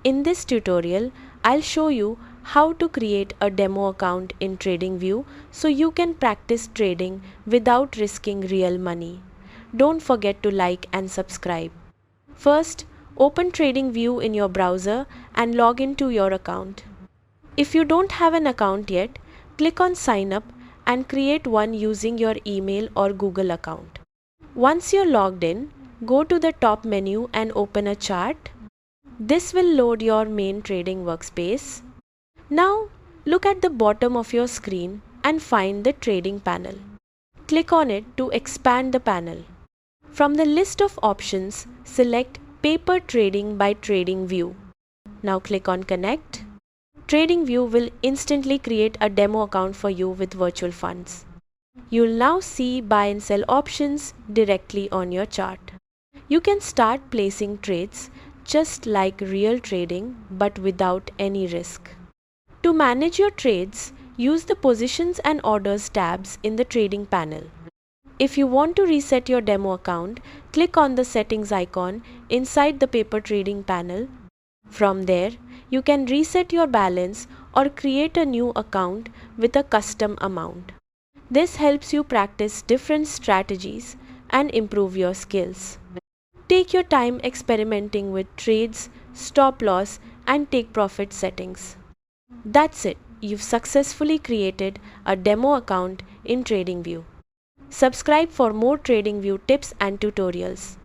In this tutorial, I'll show you how to create a demo account in TradingView so you can practice trading without risking real money. Don't forget to like and subscribe. First, open TradingView in your browser and log into your account. If you don't have an account yet, click on Sign Up and create one using your email or Google account. Once you're logged in, go to the top menu and open a chart. This will load your main trading workspace. Now, look at the bottom of your screen and find the trading panel. Click on it to expand the panel. From the list of options, select Paper Trading by TradingView. Now click on Connect. TradingView will instantly create a demo account for you with virtual funds. You'll now see buy and sell options directly on your chart. You can start placing trades just like real trading but without any risk. To manage your trades, use the Positions and Orders tabs in the trading panel. If you want to reset your demo account, click on the Settings icon inside the Paper Trading panel. From there, you can reset your balance or create a new account with a custom amount. This helps you practice different strategies and improve your skills. Take your time experimenting with trades, stop loss, and take profit settings. That's it. You've successfully created a demo account in TradingView. Subscribe for more TradingView tips and tutorials.